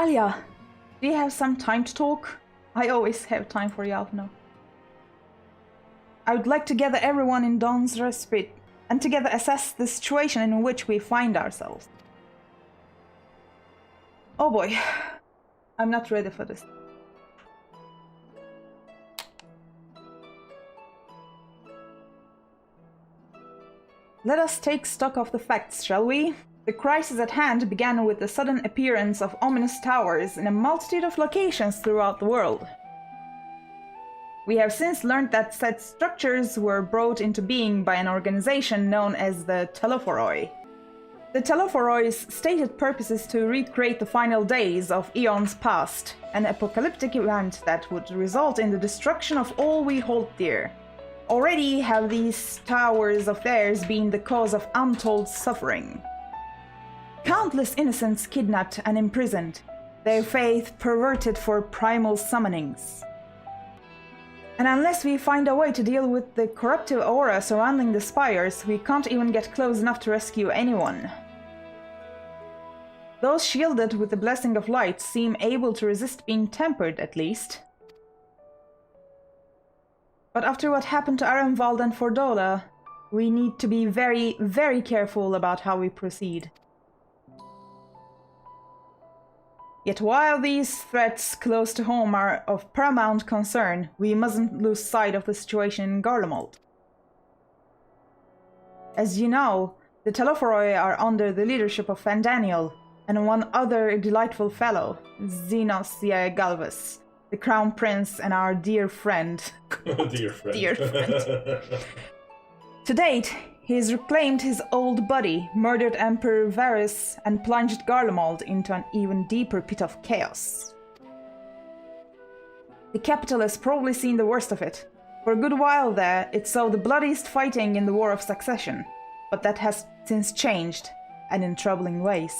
Alia, do you have some time to talk? I always have time for Yavno. I would like to gather everyone in Dawn's Respite and together assess the situation in which we find ourselves. Oh boy, I'm not ready for this. Let us take stock of the facts, shall we? The crisis at hand began with the sudden appearance of ominous towers in a multitude of locations throughout the world. We have since learned that said structures were brought into being by an organization known as the Telephoroi. The Telephoroi's stated purpose is to recreate the final days of eons past, an apocalyptic event that would result in the destruction of all we hold dear. Already have these towers of theirs been the cause of untold suffering. Countless innocents kidnapped and imprisoned, their faith perverted for primal summonings. And unless we find a way to deal with the corruptive aura surrounding the spires, we can't even get close enough to rescue anyone. Those shielded with the blessing of light seem able to resist being tempered, at least. But after what happened to Arenvald and Fordola, we need to be very, very careful about how we proceed. Yet while these threats close to home are of paramount concern, we mustn't lose sight of the situation in Garlemald. As you know, the Telephoroi are under the leadership of Fandaniel, and one other delightful fellow, Xenos Galvus, the Crown Prince and our dear friend. Dear friend. Dear friend. To date, he has reclaimed his old buddy, murdered Emperor Varys, and plunged Garlemald into an even deeper pit of chaos. The capital has probably seen the worst of it. For a good while there, it saw the bloodiest fighting in the War of Succession, but that has since changed, and in troubling ways.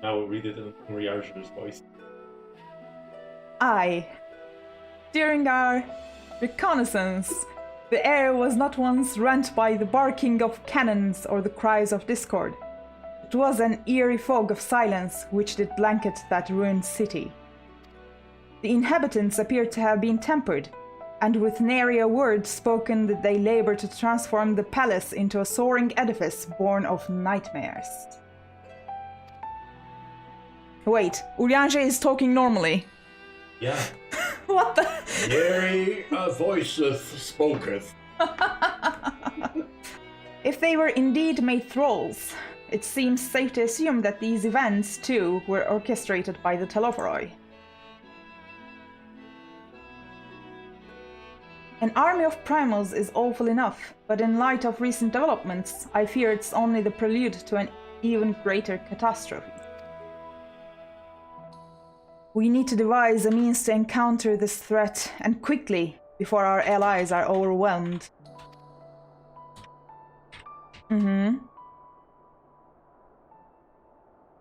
Now we'll read it in Riarger's voice. Aye. During our reconnaissance, the air was not once rent by the barking of cannons or the cries of discord. It was an eerie fog of silence which did blanket that ruined city. The inhabitants appeared to have been tempered, and with nary a word spoken did they labor to transform the palace into a soaring edifice born of nightmares. Wait, Urianger is talking normally. Yeah. What the? Nary a voiceth spoketh. If they were indeed made thralls, it seems safe to assume that these events, too, were orchestrated by the Telephoroi. An army of primals is awful enough, but in light of recent developments, I fear it's only the prelude to an even greater catastrophe. We need to devise a means to encounter this threat, and quickly, before our allies are overwhelmed.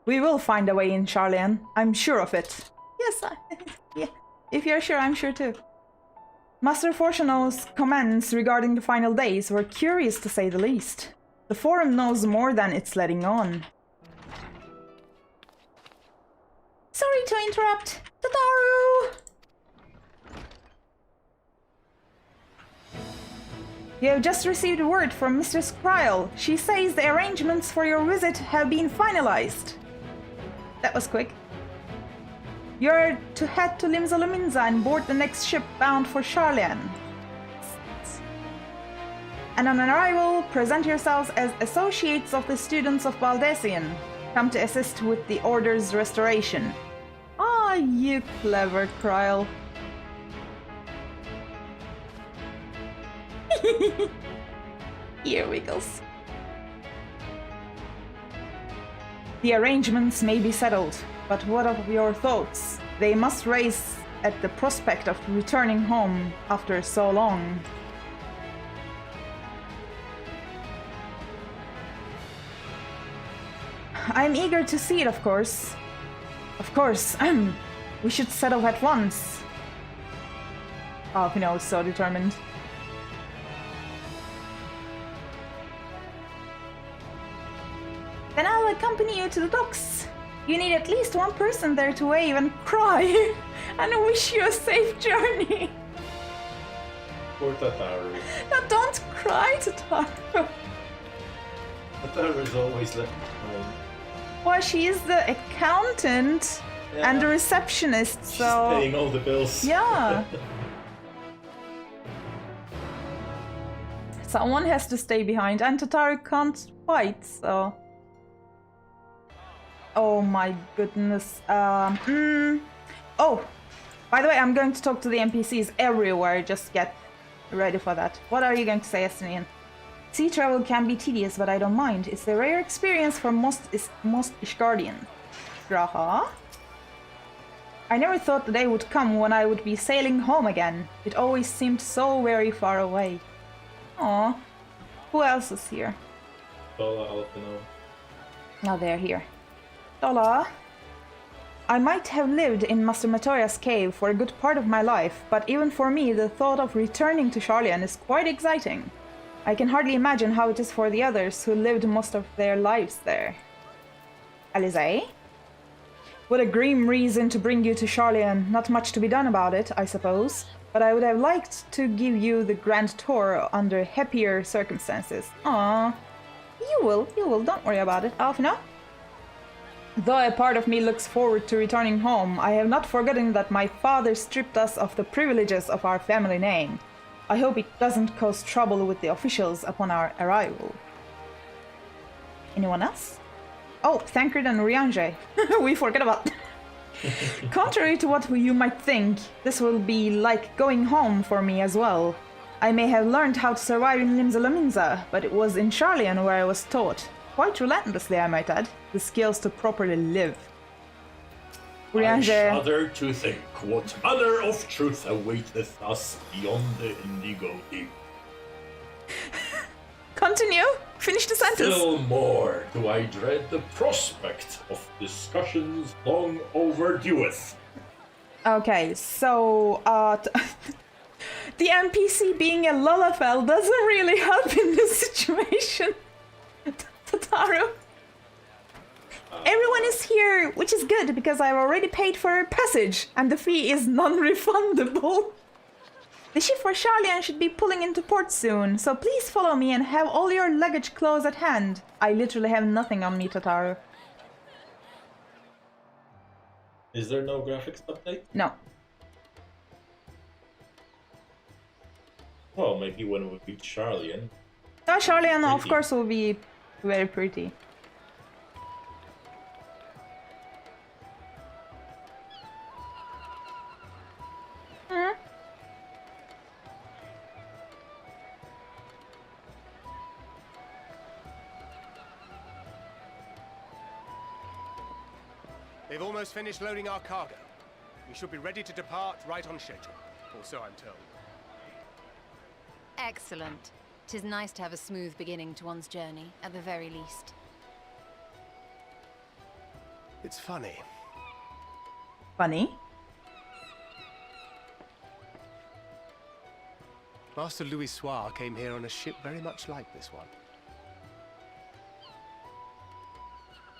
We will find a way in, Sharlayan. I'm sure of it. Yes, yeah. If you're sure, I'm sure too. Master Fortuno's comments regarding the final days were curious to say the least. The Forum knows more than it's letting on. Sorry to interrupt. Tataru! You have just received word from Mistress Kryle. She says the arrangements for your visit have been finalized. That was quick. You're to head to Limsa and board the next ship bound for Sharlayan. And on arrival, present yourselves as associates of the students of Baldessian, come to assist with the Order's restoration. Ah, you clever Kryle. Here we go. The arrangements may be settled, but what of your thoughts? They must race at the prospect of returning home after so long. I'm eager to see it, of course. Of course, we should set off at once. Oh, Pino is so determined. Then I'll accompany you to the docks. You need at least one person there to wave and cry and wish you a safe journey. Poor Tataru. Now don't cry, Tataru. Tataru is always left behind. Well, she is the accountant and the receptionist, She's so... paying all the bills. Yeah. Someone has to stay behind, and Tataru can't fight, so... Oh my goodness. Oh, by the way, I'm going to talk to the NPCs everywhere, just get ready for that. What are you going to say, Estinian? Sea travel can be tedious, but I don't mind. It's a rare experience for most Ishgardians. Graha? I never thought the day would come when I would be sailing home again. It always seemed so very far away. Aww. Who else is here? Dola, Alpino. Now they're here. Dola. I might have lived in Master Matoria's cave for a good part of my life, but even for me the thought of returning to Sharlayan is quite exciting. I can hardly imagine how it is for the others who lived most of their lives there. Alizé? What a grim reason to bring you to Sharlayan. Not much to be done about it, I suppose. But I would have liked to give you the grand tour under happier circumstances. Aww. You will, don't worry about it, Alfina. Though a part of me looks forward to returning home, I have not forgotten that my father stripped us of the privileges of our family name. I hope it doesn't cause trouble with the officials upon our arrival. Anyone else? Oh, Thancred and Riange. We forgot about... Contrary to what you might think, this will be like going home for me as well. I may have learned how to survive in Limsa, but it was in Sharlayan where I was taught, quite relentlessly I might add, the skills to properly live. I shudder to think what manner of truth awaiteth us beyond the indigo deep. Continue. Finish the sentence. Still more do I dread the prospect of discussions long overdueth. Okay, so the NPC being a Lullafell doesn't really help in this situation. Tataru. Everyone is here, which is good because I've already paid for a passage and the fee is non-refundable. The ship for Sharlayan should be pulling into port soon, so please follow me and have all your luggage close at hand. I literally have nothing on me, Tataru. Is there no graphics update? No. Well, maybe when we reach Sharlayan. No, Sharlayan, of course, will be very pretty. They've almost finished loading our cargo. We should be ready to depart right on schedule, or so I'm told. Excellent. 'Tis nice to have a smooth beginning to one's journey, at the very least. It's funny. Funny? Master Louis Soir came here on a ship very much like this one.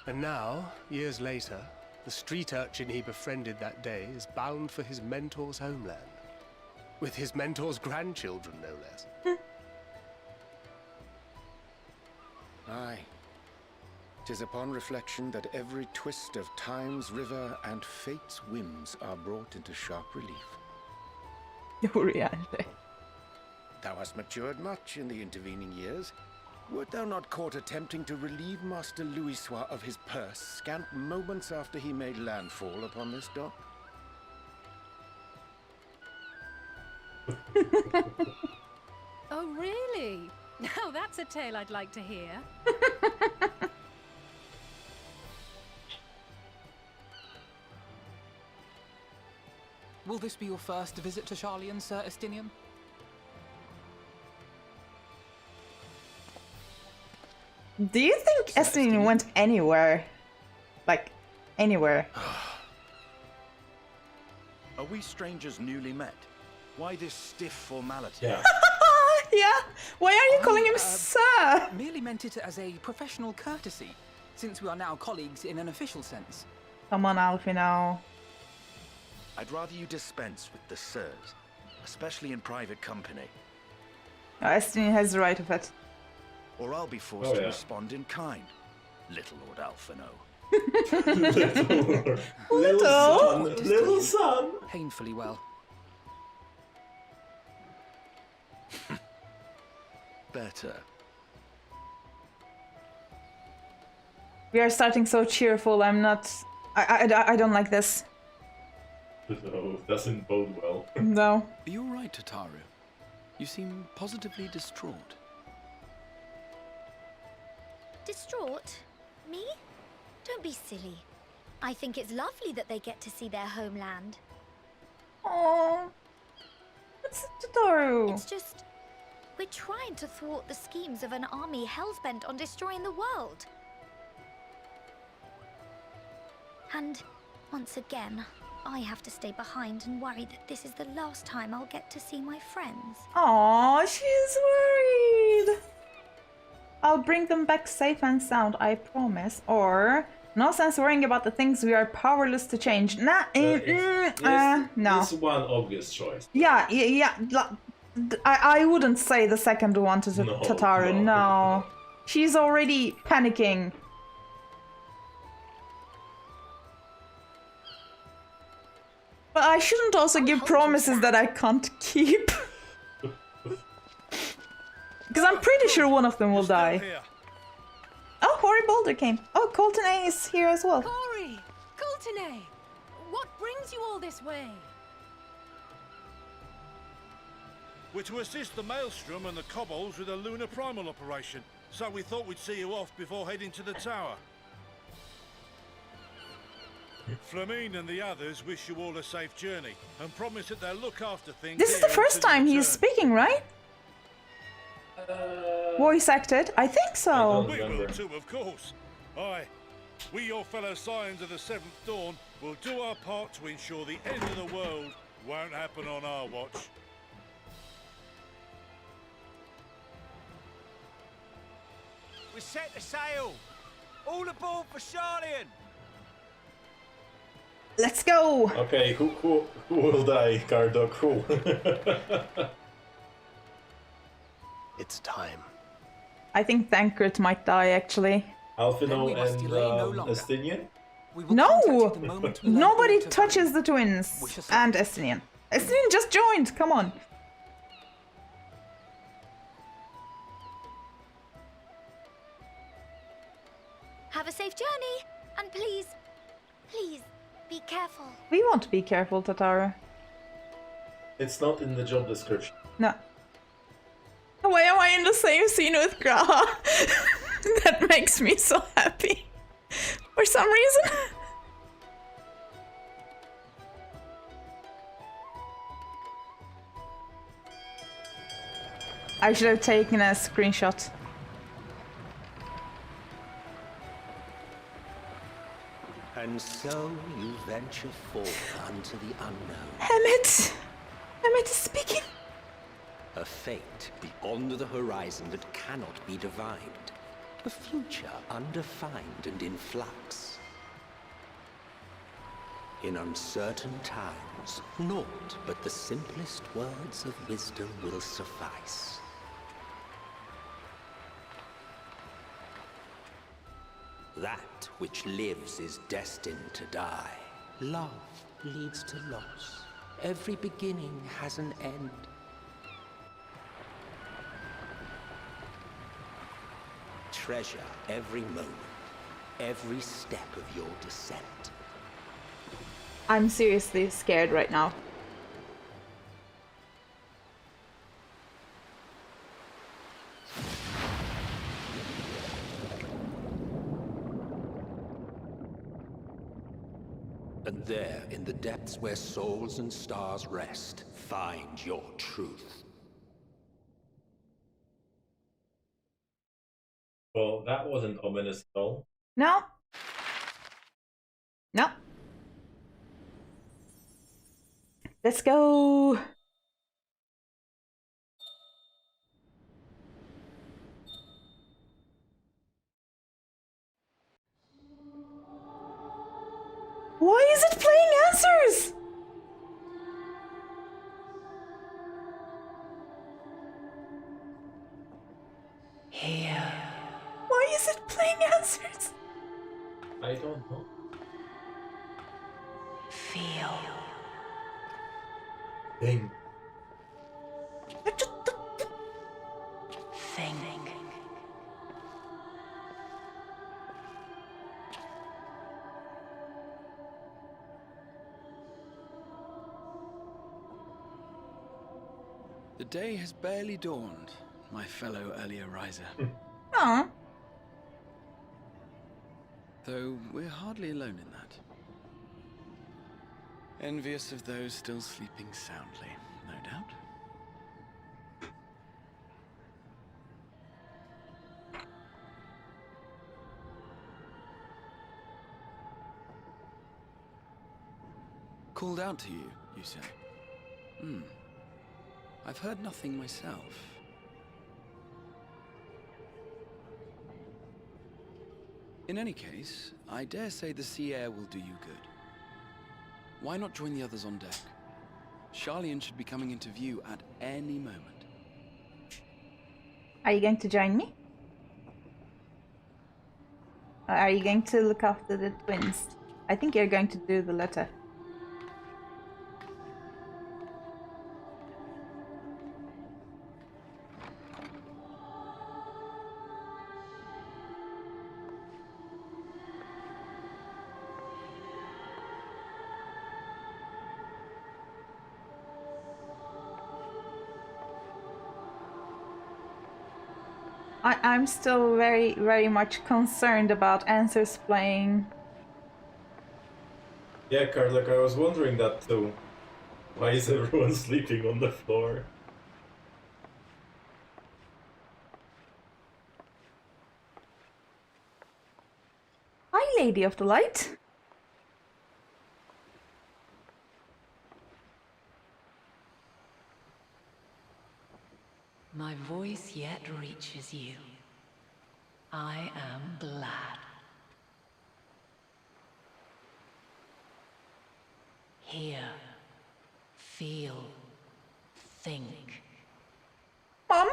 And now, years later, the street urchin he befriended that day is bound for his mentor's homeland. With his mentor's grandchildren, no less. Aye. 'Tis upon reflection that every twist of time's river and fate's whims are brought into sharp relief. Huliandel. Thou hast matured much in the intervening years. Wert thou not caught attempting to relieve Master Louis Soir of his purse scant moments after he made landfall upon this dock? Oh, really? Now that's a tale I'd like to hear. Will this be your first visit to Sharlayan, Sir Estinian? Do you think Estinian went anywhere? Like, anywhere? Are we strangers newly met? Why this stiff formality? Yeah. Yeah? Why are you calling him Sir? Merely meant it as a professional courtesy. since we are now colleagues in an official sense. Come on, Alfie, now. I'd rather you dispense with the sirs, especially in private company. Estine has the right of it. Or I'll be forced to respond in kind. Little Lord Alphino. Little son. Painfully well. Better. We are starting so cheerful. I'm not. I don't like this. No, doesn't bode well. No. Are you all right, Tataru? You seem positively distraught. Distraught? Me? Don't be silly. I think it's lovely that they get to see their homeland. Oh, it's Tataru. It's just... we're trying to thwart the schemes of an army hellbent on destroying the world. And, once again, I have to stay behind and worry that this is the last time I'll get to see my friends. Aw, she's worried. I'll bring them back safe and sound, I promise. Or, no sense worrying about the things we are powerless to change. Nah, no. It's one obvious choice. Yeah. I wouldn't say the second one to Tataru, no. She's already panicking. But I shouldn't also give promises that I can't keep. Because I'm pretty sure one of them will die. Oh, Hori Boulder came. Oh, Colton A is here as well. Cory! Colton A! What brings you all this way? We're to assist the Maelstrom and the Kobolds with a lunar primal operation, so we thought we'd see you off before heading to the tower. Flamine and the others wish you all a safe journey and promise that they'll look after things. This is the first time he's speaking, right? Voice acted? I think so. We will too, of course. Aye. We, your fellow Scions of the Seventh Dawn, will do our part to ensure the end of the world won't happen on our watch. We set the sail! All aboard for Sharlayan! Let's go! Okay, who will die, Cardok? Who? It's time. I think Thancred might die, actually. Alphino and Estinian? No! Nobody touches the twins. And Estinian. Estinian just joined, come on. Have a safe journey, and please, be careful. We want to be careful, Tataru. It's not in the job description. No. Why am I in the same scene with Graha? That makes me so happy. For some reason. I should have taken a screenshot. And so you venture forth unto the unknown. Emmett! Emmett is speaking. A fate beyond the horizon that cannot be divined. A future undefined and in flux. In uncertain times, naught but the simplest words of wisdom will suffice. That which lives is destined to die. Love leads to loss. Every beginning has an end. Treasure every moment, every step of your descent. I'm seriously scared right now. And there, in the depths where souls and stars rest, find your truth. Well, that wasn't ominous at all. No. No. Let's go. Why is it playing answers? Here. Why is it playing answers? I don't know. Feel. Think. Think. The day has barely dawned, my fellow earlier riser. Aw. Though we're hardly alone in that. Envious of those still sleeping soundly, no doubt. Called out to you, you say? I've heard nothing myself. In any case, I dare say the sea air will do you good. Why not join the others on deck? Sharlayan should be coming into view at any moment. Are you going to join me? Or are you going to look after the twins? I think you're going to do the latter. I'm still very, very much concerned about answers playing. Yeah, Karlak, I was wondering that too. Why is everyone sleeping on the floor? Hi, Lady of the Light. My voice yet reaches you. I am glad. Hear, feel, think. Mom?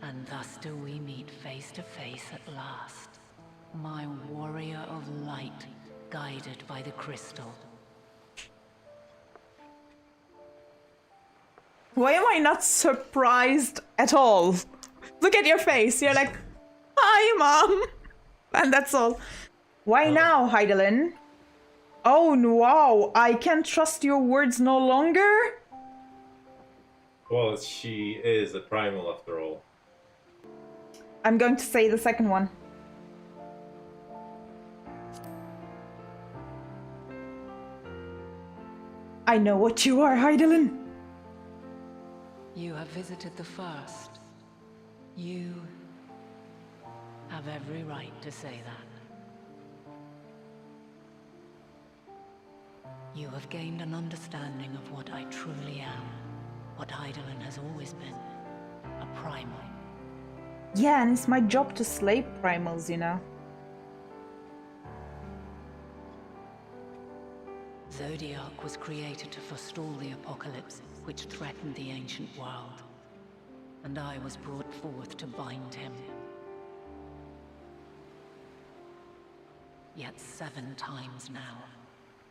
And thus do we meet face to face at last. My warrior of light, guided by the crystal. Why am I not surprised at all? Look at your face. You're like, hi, Mom. And that's all. Why now, Hydaelyn? Oh, wow. I can't trust your words no longer? Well, she is a primal after all. I'm going to say the second one. I know what you are, Hydaelyn. You have visited the first. You have every right to say that. You have gained an understanding of what I truly am. What Hydaelyn has always been. A primal. Yeah, and it's my job to slay primals, you know. Zodiac was created to forestall the apocalypse which threatened the ancient world. And I was brought forth to bind him. Yet 7 times now,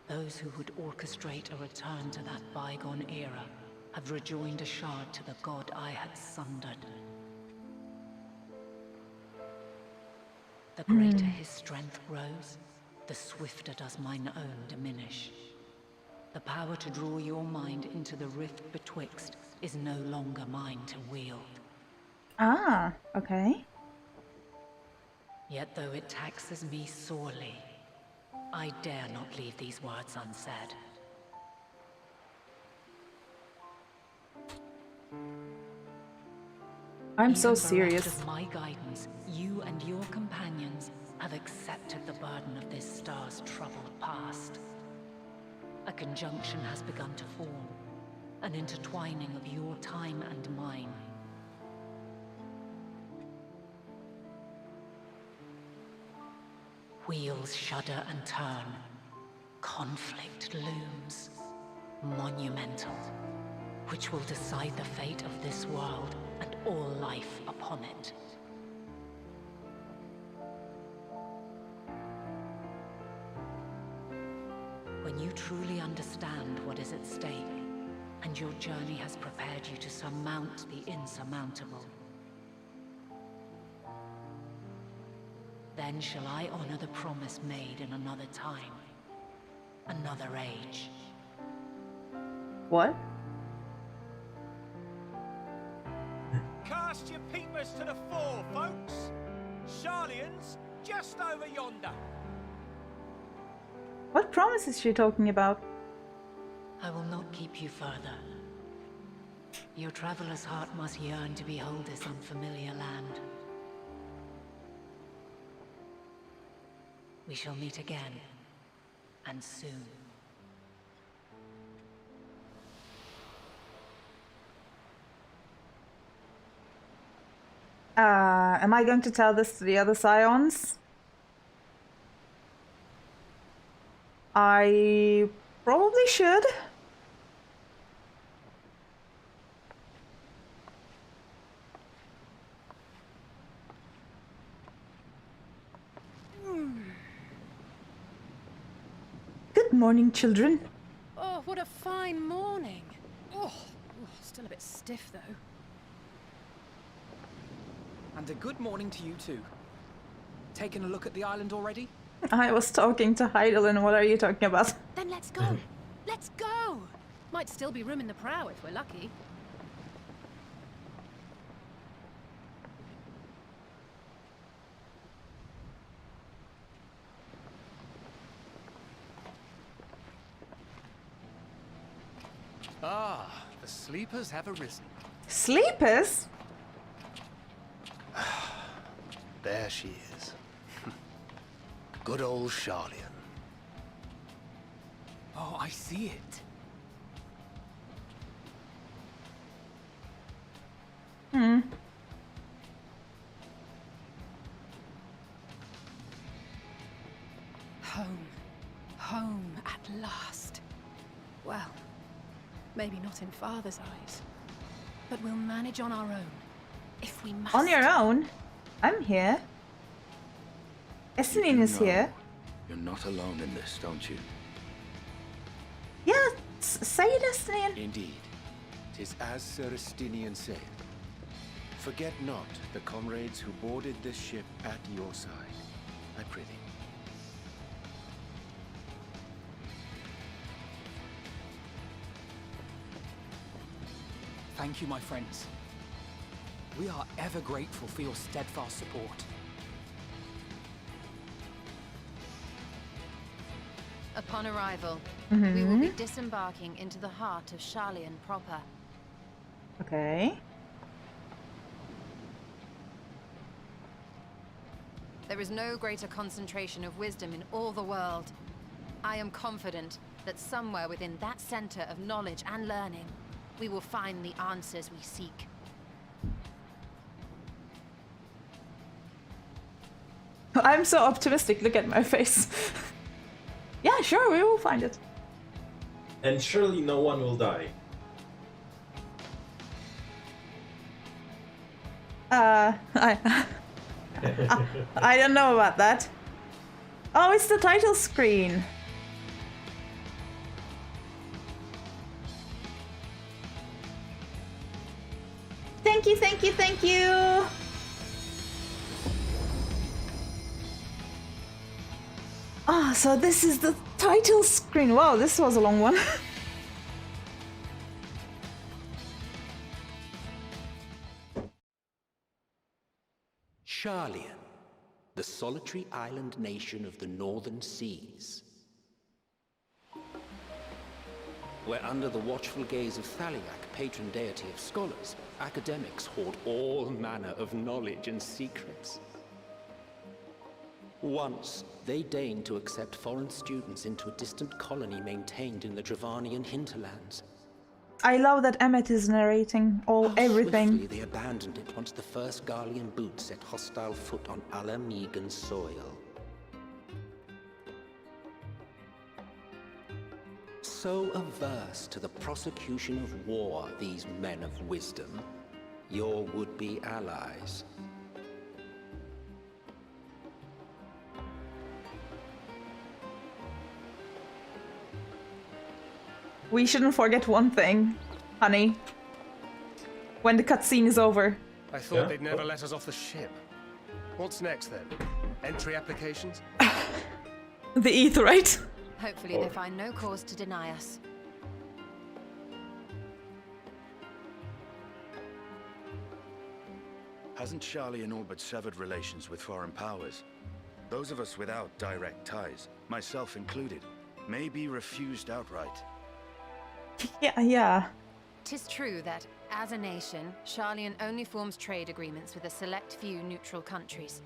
those who would orchestrate a return to that bygone era have rejoined a shard to the god I had sundered. The greater his strength grows, the swifter does mine own diminish. The power to draw your mind into the rift betwixt is no longer mine to wield. Ah, okay. Yet though it taxes me sorely, I dare not leave these words unsaid. I'm so Even serious. bereft of my guidance, you and your companions have accepted the burden of this star's troubled past. A conjunction has begun to form, an intertwining of your time and mine. Wheels shudder and turn. Conflict looms. Monumental. Which will decide the fate of this world and all life upon it. When you truly understand what is at stake, and your journey has prepared you to surmount the insurmountable, then shall I honor the promise made in another time, another age. What? Cast your peepers to the fore, folks. Sharlayan's just over yonder. What promise is she talking about? I will not keep you further. Your traveler's heart must yearn to behold this unfamiliar land. We shall meet again, and soon. Am I going to tell this to the other Scions? I probably should. Good morning, children. Oh, what a fine morning. Oh, still a bit stiff though. And a good morning to you too. Taking a look at the island already? I was talking to Hydaelyn. What are you talking about? Then let's go. Let's go. Might still be room in the prow if we're lucky. Ah, the sleepers have arisen. Sleepers? There she is. Good old Sharlayan. Oh, I see it. Home. Home at last. Well, maybe not in Father's eyes. But we'll manage on our own. If we must. On your own? I'm here. Esseline is here. You're not alone in this, don't you? Yeah, say it, Esseline. Indeed. 'Tis as Sir Estinian said. Forget not the comrades who boarded this ship at your side. I prithee. Thank you, my friends. We are ever grateful for your steadfast support. Upon arrival, we will be disembarking into the heart of Sharlayan proper. Okay. There is no greater concentration of wisdom in all the world. I am confident that somewhere within that center of knowledge and learning, we will find the answers we seek. I'm so optimistic. Look at my face. Yeah, sure, we will find it. And surely no one will die. I don't know about that. Oh, it's the title screen. Thank you, thank you, thank you. Ah, so this is the title screen. Wow, this was a long one. Sharlayan, the solitary island nation of the northern seas. Where under the watchful gaze of Thaliak, patron deity of scholars, academics hoard all manner of knowledge and secrets. Once, they deigned to accept foreign students into a distant colony maintained in the Dravanian hinterlands. I love that Emmet is narrating everything. Swiftly they abandoned it once the first Garlean boot set hostile foot on Ala Megan soil. so averse to the prosecution of war, these men of wisdom, your would-be allies? We shouldn't forget one thing, honey. When the cutscene is over. I thought they'd never let us off the ship. What's next then? Entry applications? The Aetheryte. Hopefully they find no cause to deny us. Hasn't Sharlayan all but severed relations with foreign powers? Those of us without direct ties, myself included, may be refused outright. Yeah. 'Tis true that, as a nation, Sharlayan only forms trade agreements with a select few neutral countries.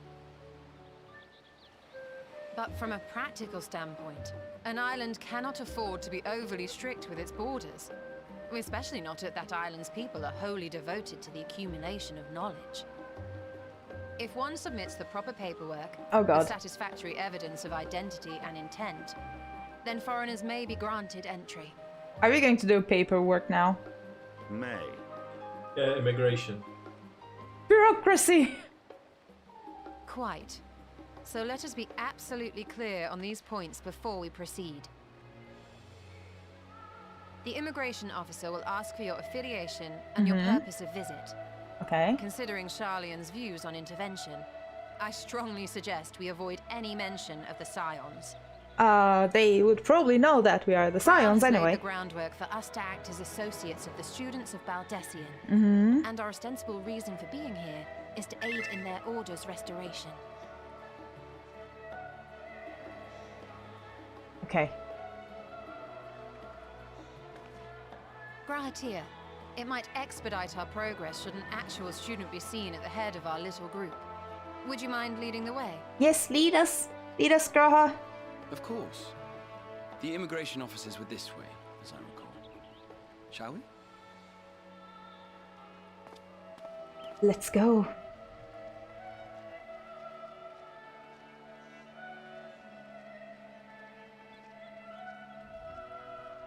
But from a practical standpoint, an island cannot afford to be overly strict with its borders. Especially not if that island's people are wholly devoted to the accumulation of knowledge. If one submits the proper paperwork, with satisfactory evidence of identity and intent, then foreigners may be granted entry. Are we going to do paperwork now? May. Yeah, immigration. Bureaucracy! Quite. So let us be absolutely clear on these points before we proceed. The immigration officer will ask for your affiliation and your purpose of visit. Okay. Considering Sharlayan's views on intervention, I strongly suggest we avoid any mention of the Scions. They would probably know that we are the Scions anyway. The groundwork for us to act as associates of the students of Baldesion. And our ostensible reason for being here is to aid in their order's restoration. Okay. Grahatir, it might expedite our progress should an actual student be seen at the head of our little group. Would you mind leading the way? Yes, lead us. Lead us, Graha. Of course. The immigration officers were this way, as I recall. Shall we? Let's go.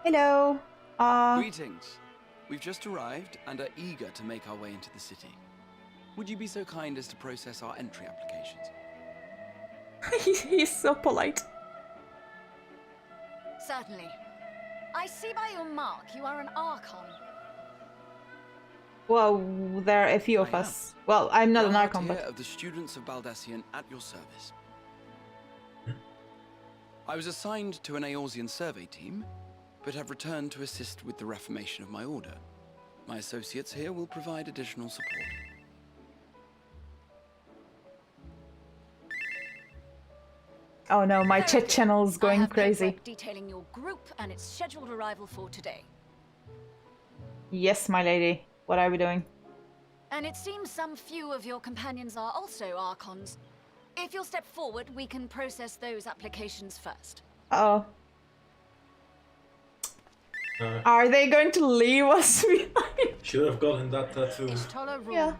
Hello. Greetings. We've just arrived and are eager to make our way into the city. Would you be so kind as to process our entry applications? He's so polite. Certainly. I see by your mark you are an Archon. Well, there are a few of us. Well, I'm not an Archon, but... of the students of Baldesion at your service. I was assigned to an Eorzean survey team, but have returned to assist with the reformation of my order. My associates here will provide additional support. Oh no, my chat channel is going crazy. Detailing your group and its scheduled arrival for today. Yes, my lady. What are we doing? And it seems some few of your companions are also Archons. If you'll step forward, we can process those applications first. Uh-oh. Are they going to leave us behind? Should have gotten that tattoo. Yeah.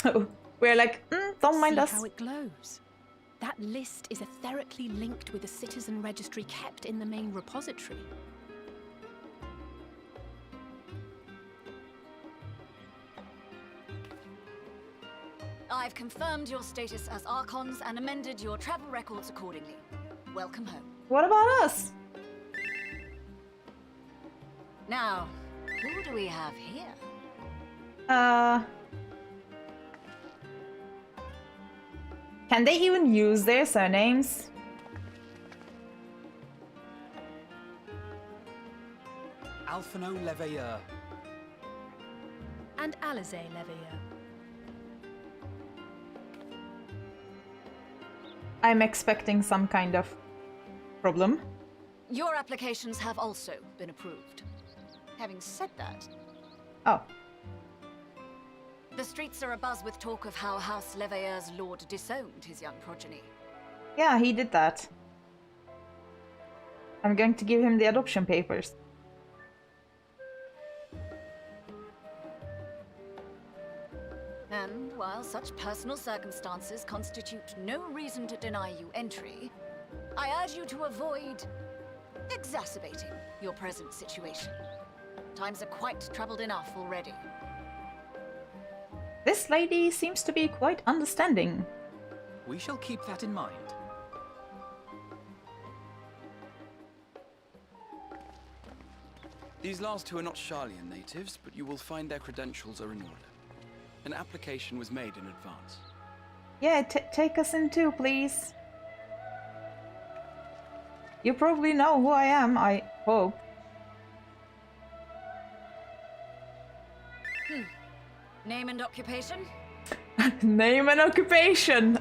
Oh, we're like, don't mind us. See how it glows. That list is etherically linked with the citizen registry kept in the main repository. I've confirmed your status as Archons and amended your travel records accordingly. Welcome home. What about us? Now, who do we have here? Can they even use their surnames? Alphino Leveilleur. And Alize Leveilleur. I'm expecting some kind of problem. Your applications have also been approved. Having said that... Oh. The streets are abuzz with talk of how House Leveilleur's lord disowned his young progeny. Yeah, he did that. I'm going to give him the adoption papers. such personal circumstances constitute no reason to deny you entry, I urge you to avoid exacerbating your present situation. Times are quite troubled enough already. This lady seems to be quite understanding. We shall keep that in mind. These last two are not Sharlayan natives, but you will find their credentials are in order. An application was made in advance. Yeah, take us in too, please. You probably know who I am, I hope. Name and occupation? Name and occupation.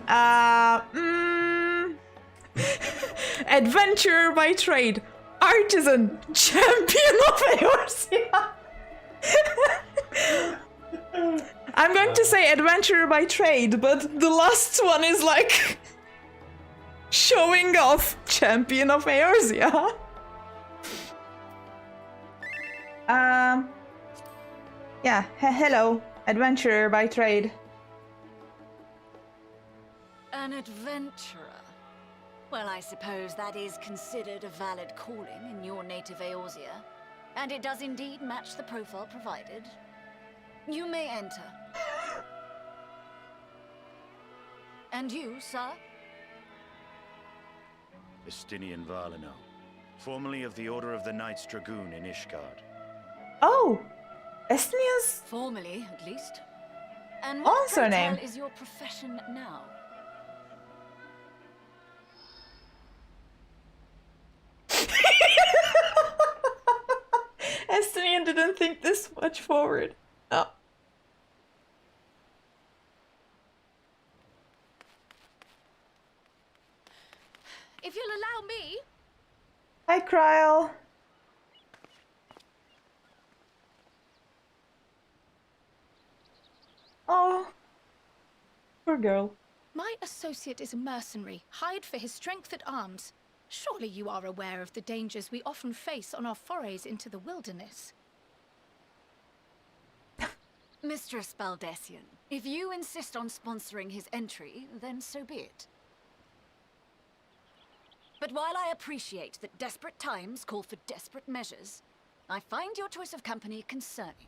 Adventurer by trade. Artisan. Champion of Eorzea. I'm going to say adventurer by trade, but the last one is like showing off. Champion of Eorzea. Yeah, hello. Adventurer by trade. An adventurer? Well, I suppose that is considered a valid calling in your native Eorzea, and it does indeed match the profile provided. You may enter. And you, sir? Estinian Valeno, formerly of the Order of the Knights Dragoon in Ishgard. Oh! Estinia's... Formerly, at least. And what also name is your profession now? Estinian didn't think this much forward. Oh. If you'll allow me. Hi, Kryl. Oh, poor girl. My associate is a mercenary, hired for his strength at arms. Surely you are aware of the dangers we often face on our forays into the wilderness. Mistress Baldessian, if you insist on sponsoring his entry, then so be it. But while I appreciate that desperate times call for desperate measures, I find your choice of company concerning.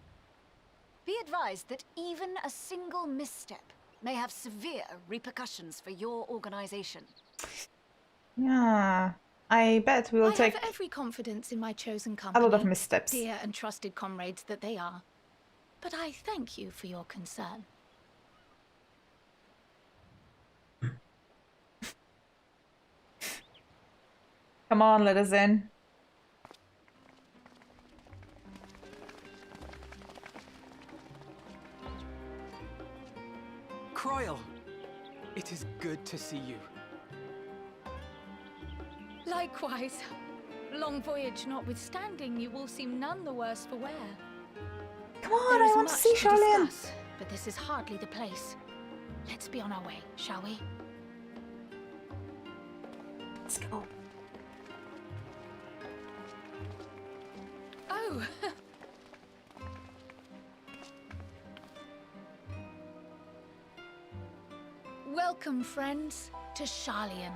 Be advised that even a single misstep may have severe repercussions for your organization. Yeah, I bet we'll take... I have every confidence in my chosen company. A lot of missteps. Dear and trusted comrades that they are. But I thank you for your concern. Come on, let us in. Kryl, it is good to see you. Likewise. Long voyage notwithstanding, you all seem none the worse for wear. Come on, There is I want to much see Sharlayan. discuss, but this is hardly the place. Let's be on our way, shall we? Let's go. Oh! Welcome, friends, to Sharlayan.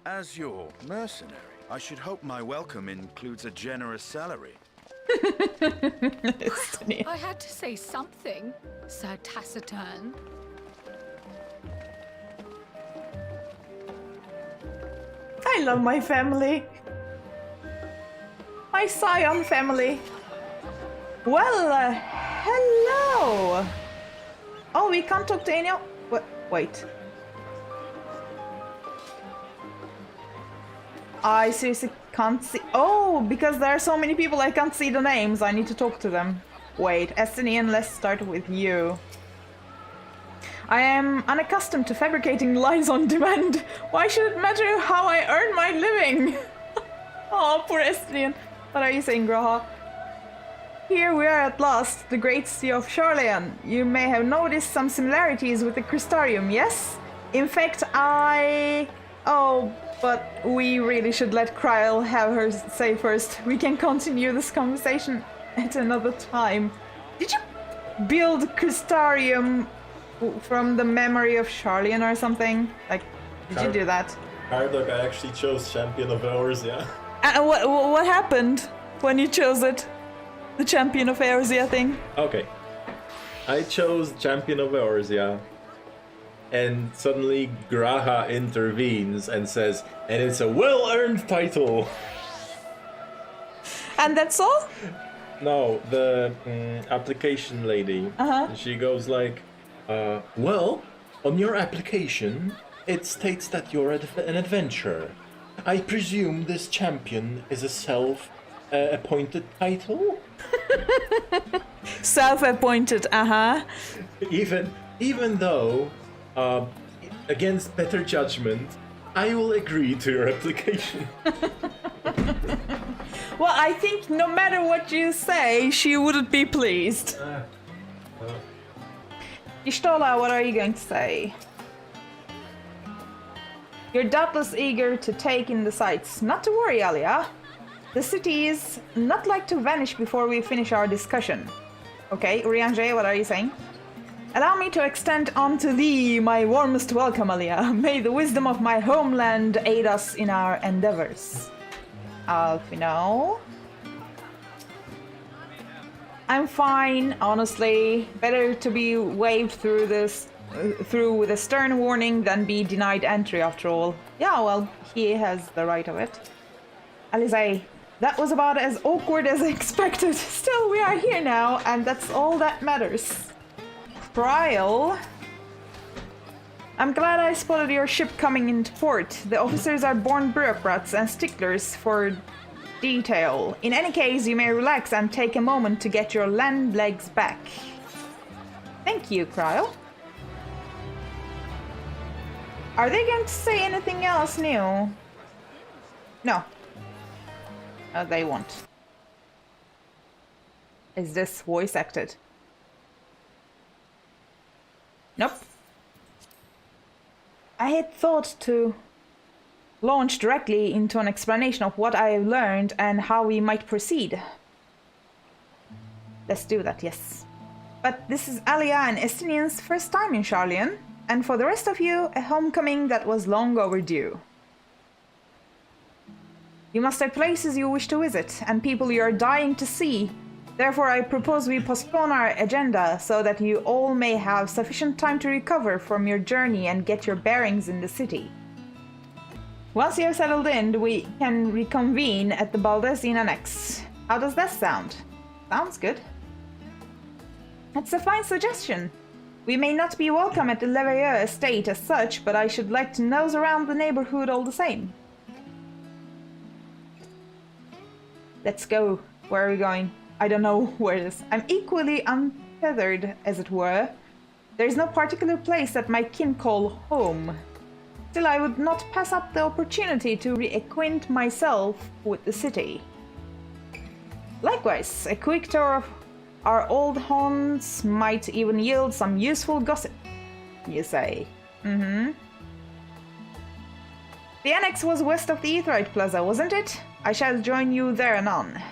As your mercenary, I should hope my welcome includes a generous salary. I had to say something, Sir Taciturn. I love my family. My Scion family. Well, hello. Oh, we can't talk to any... Wait. I seriously can't see... Oh, because there are so many people I can't see the names. I need to talk to them. Wait, Estinian, let's start with you. I am unaccustomed to fabricating lies on demand. Why should it matter how I earn my living? Oh, poor Estinian. What are you saying, Graha? Here we are at last, the great city of Sharlayan. You may have noticed some similarities with the Crystarium, yes? In fact, Oh, but we really should let Kryl have her say first. We can continue this conversation at another time. Did you build Crystarium from the memory of Sharlayan or something? Like, did you do that? Hardock, I actually chose Champion of Eorzea. And what happened when you chose it? The Champion of Eorzea thing? Okay. I chose Champion of Eorzea, and suddenly Graha intervenes and says, and it's a well-earned title. And that's all? No, the application lady. She goes like, well, on your application, it states that you're an adventurer. I presume this champion is a self-appointed title? Self-appointed, Even though, against better judgment, I will agree to your application. Well, I think no matter what you say, she wouldn't be pleased. Y'shtola, what are you going to say? You're doubtless eager to take in the sights. Not to worry, Alia. The city is not like to vanish before we finish our discussion. Okay, Urianger, what are you saying? Allow me to extend unto thee my warmest welcome, Alia. May the wisdom of my homeland aid us in our endeavors. Alfino? I'm fine, honestly. Better to be waved through with a stern warning than be denied entry after all. Yeah, well, he has the right of it. Alizé, that was about as awkward as expected. Still, we are here now, and that's all that matters. Trial? I'm glad I spotted your ship coming into port. The officers are born bureaucrats and sticklers for detail. In any case, you may relax and take a moment to get your land legs back. Thank you, Cryle. Are they going to say anything else new? No. No, they won't. Is this voice acted? Nope. I had thought to launch directly into an explanation of what I have learned and how we might proceed. Let's do that, yes. But this is Alia and Estinian's first time in Sharlayan, and for the rest of you, a homecoming that was long overdue. You must have places you wish to visit, and people you are dying to see. Therefore, I propose we postpone our agenda so that you all may have sufficient time to recover from your journey and get your bearings in the city. Once you have settled in, we can reconvene at the Baldezine Annex. How does that sound? Sounds good. That's a fine suggestion. We may not be welcome at the Leveilleur estate as such, but I should like to nose around the neighborhood all the same. Let's go. Where are we going? I don't know where it is. I'm equally untethered, as it were. There is no particular place that my kin call home. Still, I would not pass up the opportunity to reacquaint myself with the city. Likewise, a quick tour of our old haunts might even yield some useful gossip, you say. The annex was west of the Aetheryte Plaza, wasn't it? I shall join you there anon.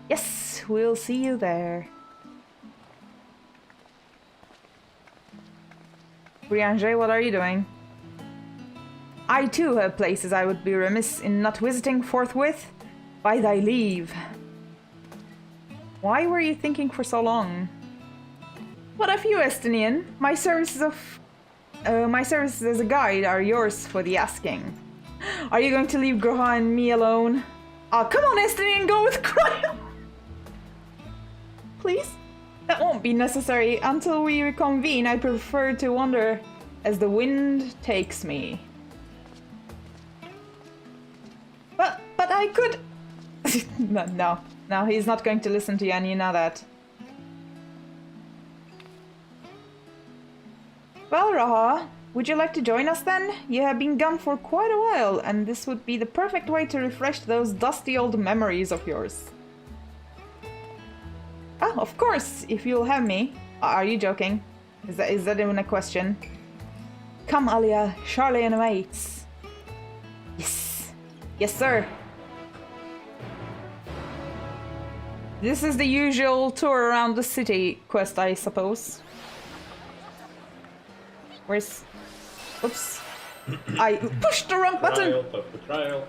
Yes, we'll see you there. Brianger, what are you doing? I too have places I would be remiss in not visiting forthwith. By thy leave. Why were you thinking for so long? What of you, Estinian? My services as a guide are yours for the asking. Are you going to leave Groha and me alone? Oh, come on, Estinian, go with Cryo! Please? That won't be necessary. Until we reconvene, I prefer to wander as the wind takes me. But I could... No, he's not going to listen to you, and you know that. Well, Raha, would you like to join us then? You have been gone for quite a while, and this would be the perfect way to refresh those dusty old memories of yours. Oh, of course, if you'll have me. Are you joking? Is that even a question? Come, Alia, Sharlayan awaits. Yes. Yes, sir. This is the usual tour around the city quest, I suppose. Where's... Oops. I pushed the wrong button!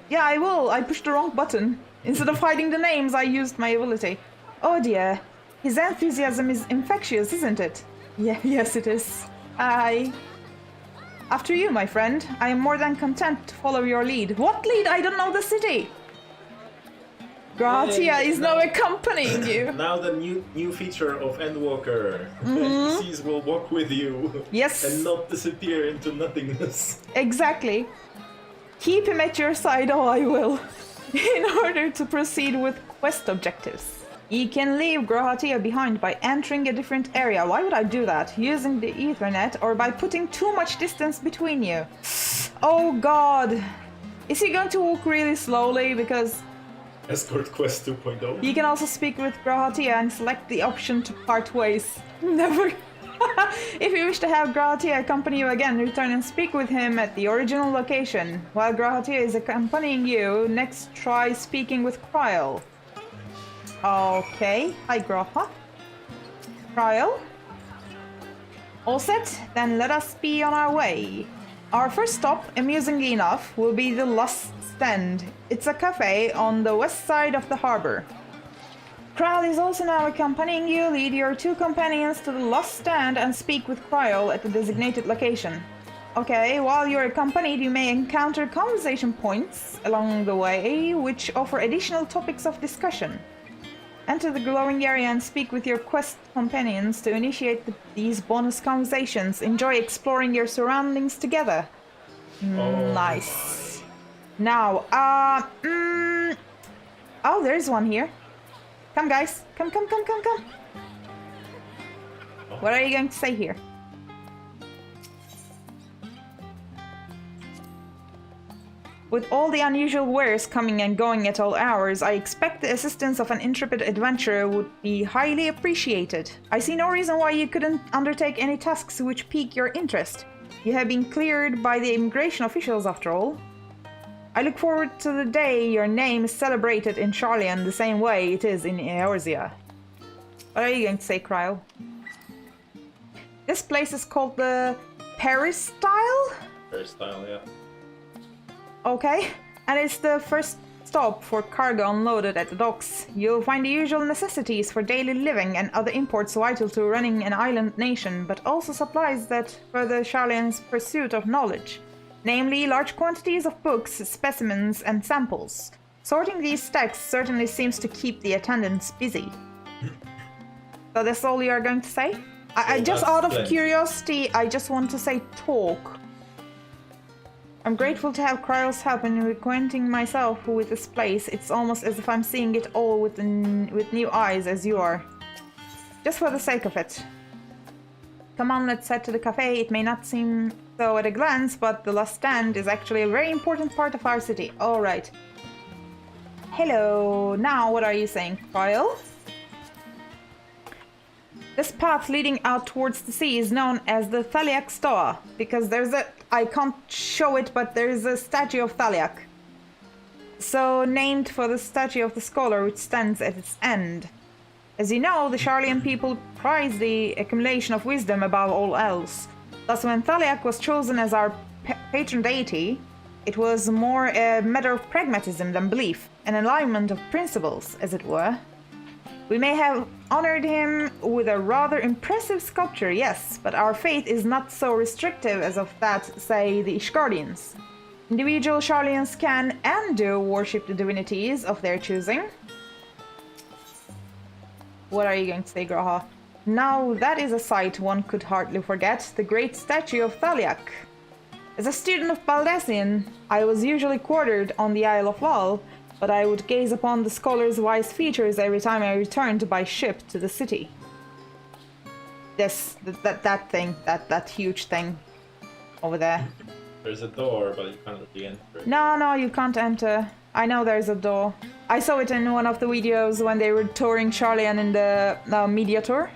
Yeah, I will. I pushed the wrong button. Instead of hiding the names, I used my ability. Oh dear. His enthusiasm is infectious, isn't it? Yeah, yes it is. After you, my friend. I am more than content to follow your lead. What lead? I don't know the city! Gratia is now accompanying you. Now the new feature of Endwalker. NPCs will walk with you. Yes. And not disappear into nothingness. Exactly. Keep him at your side, oh I will. In order to proceed with quest objectives. You can leave Gratia behind by entering a different area. Why would I do that? Using the Ethernet or by putting too much distance between you? Oh god. Is he going to walk really slowly? Because... Escort Quest 2.0. You can also speak with Gratia and select the option to part ways. Never. If you wish to have Gratia accompany you again, return and speak with him at the original location. While Gratia is accompanying you, next try speaking with Cryle. Okay. Hi, Graha. Cryle. All set? Then let us be on our way. Our first stop, amusingly enough, will be the Lust Stand. It's a cafe on the west side of the harbor. Cryle is also now accompanying you. Lead your two companions to the Lust Stand and speak with Cryle at the designated location. Okay, while you're accompanied, you may encounter conversation points along the way, which offer additional topics of discussion. Enter the glowing area and speak with your quest companions to initiate these bonus conversations. Enjoy exploring your surroundings together. Nice. Now, oh, there's one here. Come, guys. Come. What are you going to say here? With all the unusual wares coming and going at all hours, I expect the assistance of an intrepid adventurer would be highly appreciated. I see no reason why you couldn't undertake any tasks which pique your interest. You have been cleared by the immigration officials after all. I look forward to the day your name is celebrated in Sharlayan the same way it is in Eorzea. What are you going to say, Cryle? This place is called the Peristyle? Peristyle, yeah. Okay, and it's the first stop for cargo unloaded at the docks. You'll find the usual necessities for daily living and other imports vital to running an island nation, but also supplies that further Sharlayan's pursuit of knowledge. Namely, large quantities of books, specimens, and samples. Sorting these stacks certainly seems to keep the attendants busy. So that's all you are going to say? I just, out of curiosity, I just want to say talk. I'm grateful to have Cryle's help in reacquainting myself with this place. It's almost as if I'm seeing it all with new eyes as you are. Just for the sake of it. Come on, let's head to the cafe. It may not seem so at a glance, but the Lust Stand is actually a very important part of our city. Alright. Hello. Now, what are you saying, Cryle? This path leading out towards the sea is known as the Thaliak Stoa, because there's a... I can't show it, but there's a statue of Thaliak. So named for the statue of the scholar which stands at its end. As you know, the Sharlayan people prize the accumulation of wisdom above all else. Thus, when Thaliak was chosen as our patron deity, it was more a matter of pragmatism than belief, an alignment of principles, as it were. We may have honored him with a rather impressive sculpture, yes, but our faith is not so restrictive as of that, say, the Ishgardians. Individual Sharlayans can and do worship the divinities of their choosing. What are you going to say, Graha? Now that is a sight one could hardly forget, the great statue of Thaliak. As a student of Baldesion, I was usually quartered on the Isle of Val, but I would gaze upon the scholar's wise features every time I returned by ship to the city. Yes, that thing, that huge thing over there. There's a door, but you can't really enter. No, you can't enter. I know there's a door. I saw it in one of the videos when they were touring Sharlayan in the media tour.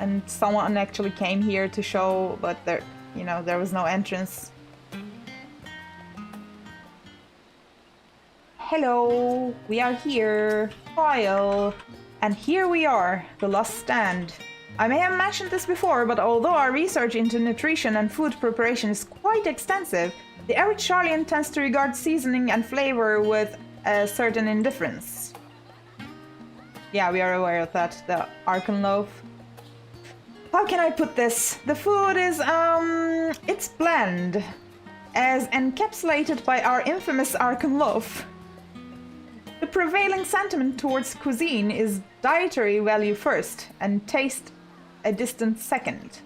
And someone actually came here to show, but there was no entrance. hello, we are here. File. And here we are, the last stand. I may have mentioned this before, but although our research into nutrition and food preparation is quite extensive, the average Sharlayan tends to regard seasoning and flavor with a certain indifference. Yeah, we are aware of that, the Archon loaf. How can I put this? The food is, it's bland, as encapsulated by our infamous Archon loaf. The prevailing sentiment towards cuisine is dietary value first, and taste a distant second.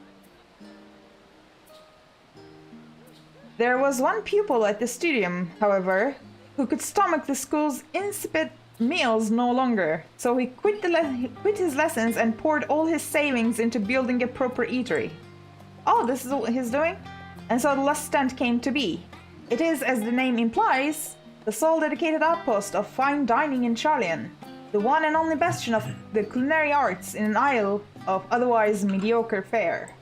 There was one pupil at the studium, however, who could stomach the school's insipid meals no longer, so he quit his lessons and poured all his savings into building a proper eatery. Oh, this is what he's doing? And so the last stand came to be. It is, as the name implies, the sole dedicated outpost of fine dining in Sharlayan, the one and only bastion of the culinary arts in an isle of otherwise mediocre fare.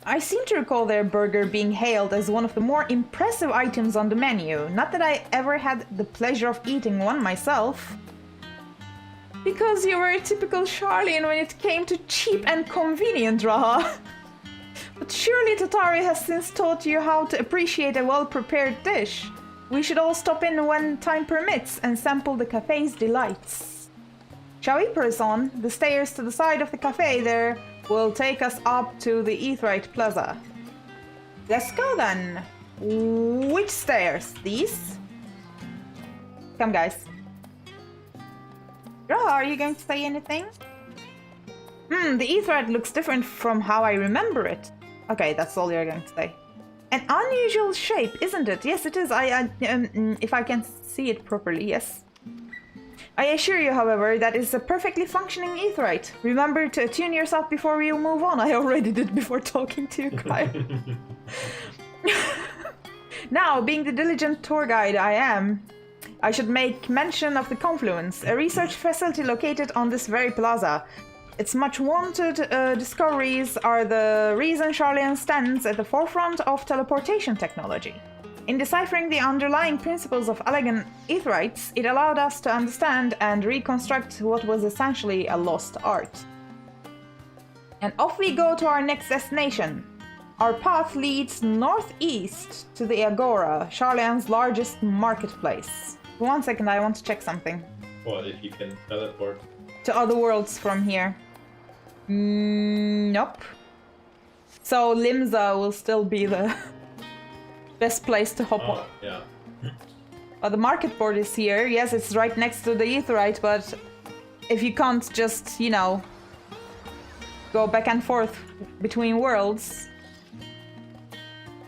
I seem to recall their burger being hailed as one of the more impressive items on the menu, not that I ever had the pleasure of eating one myself. Because you were a typical Sharlayan when it came to cheap and convenient, Raha. But surely Tatari has since taught you how to appreciate a well-prepared dish. We should all stop in when time permits and sample the cafe's delights. Shall we press on? The stairs to the side of the cafe there will take us up to the Aetheryte Plaza. Let's go then. Which stairs? These? Come, guys. Raha, are you going to say anything? The Aetheryte looks different from how I remember it. Okay, that's all you're going to say. An unusual shape, isn't it? Yes, it is. If I can see it properly, yes. I assure you, however, that it's a perfectly functioning Aetheryte. Remember to attune yourself before you move on. I already did before talking to you, Kyle. Now, being the diligent tour guide I am, I should make mention of the Confluence, a research facility located on this very plaza. Its much wanted discoveries are the reason Sharlayan stands at the forefront of teleportation technology. In deciphering the underlying principles of elegant Aetherites, it allowed us to understand and reconstruct what was essentially a lost art. And off we go to our next destination. Our path leads northeast to the Agora, Sharlayan's largest marketplace. 1 second, I want to check something. What, if you can teleport? To other worlds from here. Nope. So Limsa will still be the best place to hop on. Yeah. But the market board is here. Yes, it's right next to the Aetherite, but if you can't just, you know, go back and forth between worlds.